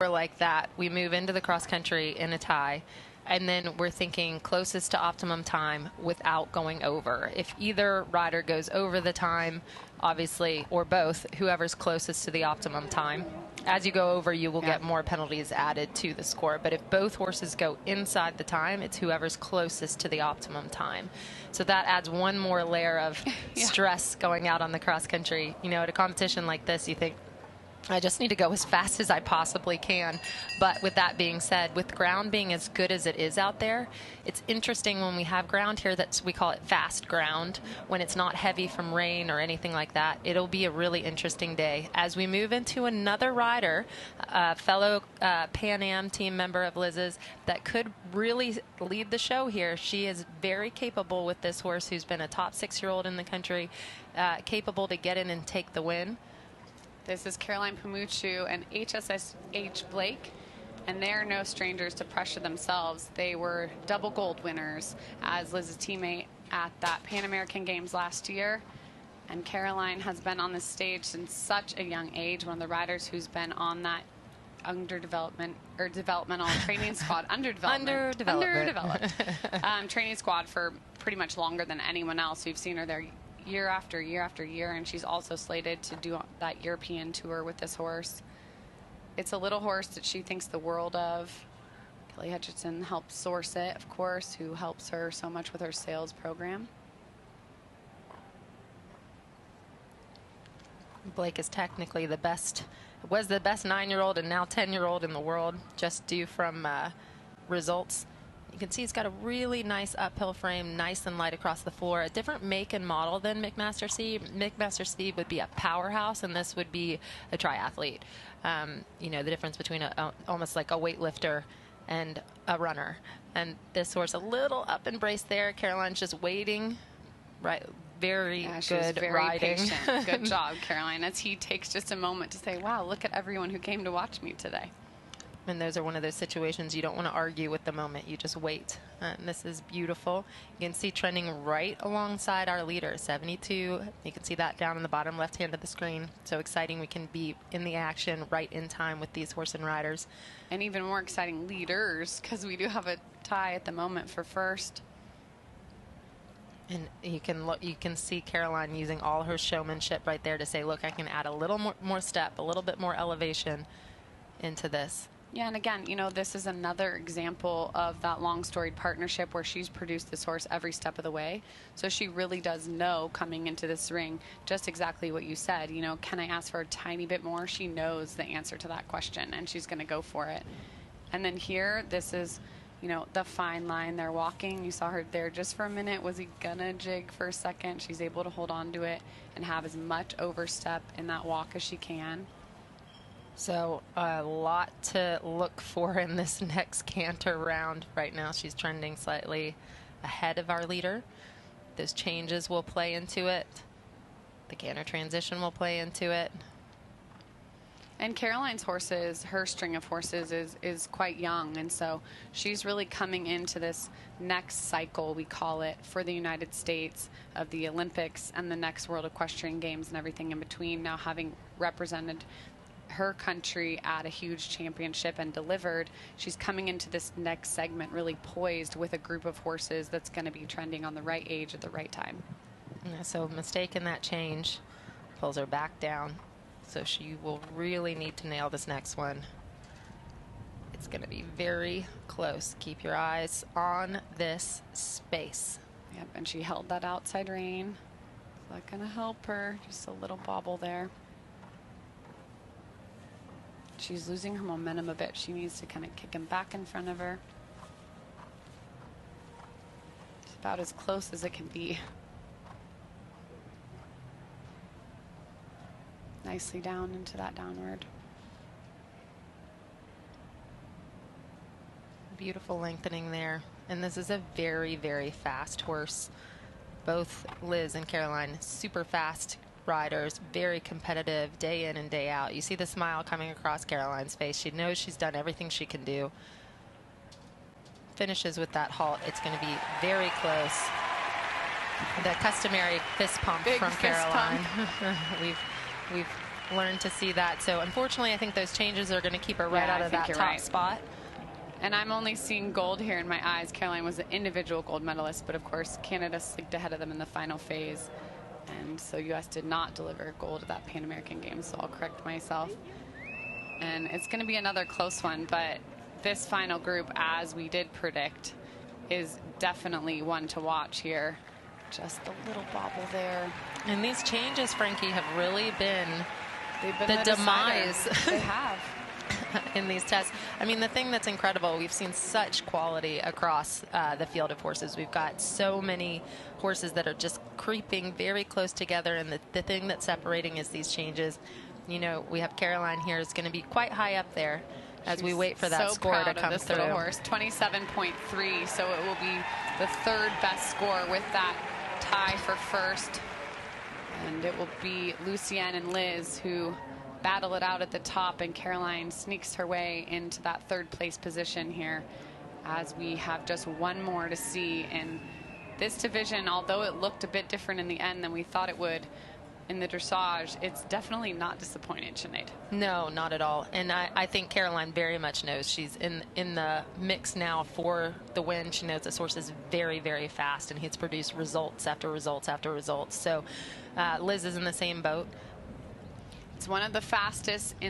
like that, we move into the cross country in a tie, and then we're thinking closest to optimum time without going over. If either rider goes over the time, obviously, or both, whoever's closest to the optimum time. As you go over, you will get more penalties added to the score. But if both horses go inside the time, it's whoever's closest to the optimum time. So that adds one more layer of stress going out on the cross country. You know, at a competition like this, you think, I just need to go as fast as I possibly can. But with that being said, with ground being as good as it is out there, it's interesting when we have ground here that we call it fast ground, when it's not heavy from rain or anything like that. It'll be a really interesting day. As we move into another rider, fellow Pan Am team member of Liz's, that could really lead the show here. She is very capable with this horse, who's been a top 6-year-old in the country, capable to get in and take the win. This is Caroline Pamuchu and HSH Blake, and they're no strangers to pressure themselves. They were double gold winners as Liz's teammate at that Pan American Games last year. And Caroline has been on this stage since such a young age, one of the riders who's been on that developmental training squad, underdeveloped training squad for pretty much longer than anyone else. We've seen her there year after year after year, and she's also slated to do that European tour with this horse. It's a little horse that she thinks the world of. Kelly Hutchinson helps source it, of course, who helps her so much with her sales program. Blake is technically the best, was the best 9-year-old and now 10-year-old in the world, just due from results. You can see it's got a really nice uphill frame, nice and light across the floor. A different make and model than McMaster Steve. McMaster Steve would be a powerhouse, and this would be a triathlete. You know, the difference between almost like a weightlifter and a runner. And this horse a little up and braced there. Caroline's just waiting, right? Very good very riding. Patient. Good job, Caroline, as he takes just a moment to say, wow, look at everyone who came to watch me today. And those are one of those situations you don't want to argue with the moment. You just wait. And this is beautiful. You can see trending right alongside our leader, 72. You can see that down in the bottom left hand of the screen. So exciting. We can be in the action right in time with these horse and riders. And even more exciting leaders, because we do have a tie at the moment for first. And you can look, you can see Caroline using all her showmanship right there to say, look, I can add a little more step, a little bit more elevation into this. Yeah, and again, you know, this is another example of that long storied partnership where she's produced this horse every step of the way. So she really does know coming into this ring just exactly what you said. You know, can I ask for a tiny bit more? She knows the answer to that question, and she's going to go for it. And then here, this is, you know, the fine line they're walking. You saw her there just for a minute. Was he going to jig for a second? She's able to hold on to it and have as much overstep in that walk as she can. So a lot to look for in this next canter round. Right now she's trending slightly ahead of our leader. Those changes will play into it. The canter transition will play into it. And Caroline's horses, her string of horses is quite young, and so she's really coming into this next cycle, we call it, for the United States of the Olympics and the next World Equestrian Games and everything in between, now having represented her country at a huge championship and delivered. She's coming into this next segment really poised with a group of horses that's going to be trending on the right age at the right time. Yeah, so mistake in that change pulls her back down. So she will really need to nail this next one. It's going to be very close. Keep your eyes on this space. Yep, and she held that outside rein. Is that going to help her? Just a little bobble there. She's losing her momentum a bit. She needs to kind of kick him back in front of her. It's about as close as it can be. Nicely down into that downward. Beautiful lengthening there. And this is a very, very fast horse. Both Liz and Caroline, super fast riders, very competitive day in and day out. You see the smile coming across Caroline's face. She knows she's done everything she can do. Finishes with that halt. It's going to be very close. The customary fist pump from Caroline. We've learned to see that. So unfortunately, I think those changes are going to keep her right out of that top spot. And I'm only seeing gold here in my eyes. Caroline was the individual gold medalist, but of course Canada slipped ahead of them in the final phase. And so U.S. did not deliver gold at that Pan American Games, so I'll correct myself. And it's going to be another close one, but this final group, as we did predict, is definitely one to watch here. Just a little bobble there. And these changes, Frankie, have really been the demise. They have. In these tests. I mean, the thing that's incredible, we've seen such quality across the field of horses. We've got so many horses that are just creeping very close together, and the thing that's separating is these changes. You know, we have Caroline here is going to be quite high up there as we wait for that score to come through. Little horse, 27.3, so it will be the third best score with that tie for first. And it will be Lucienne and Liz who battle it out at the top, and Caroline sneaks her way into that third place position here as we have just one more to see. And this division, although it looked a bit different in the end than we thought it would in the dressage, it's definitely not disappointed, Sinead. No, not at all. And I think Caroline very much knows she's in the mix now for the win. She knows this horse is very, very fast, and he's produced results after results after results. So Liz is in the same boat. It's one of the fastest in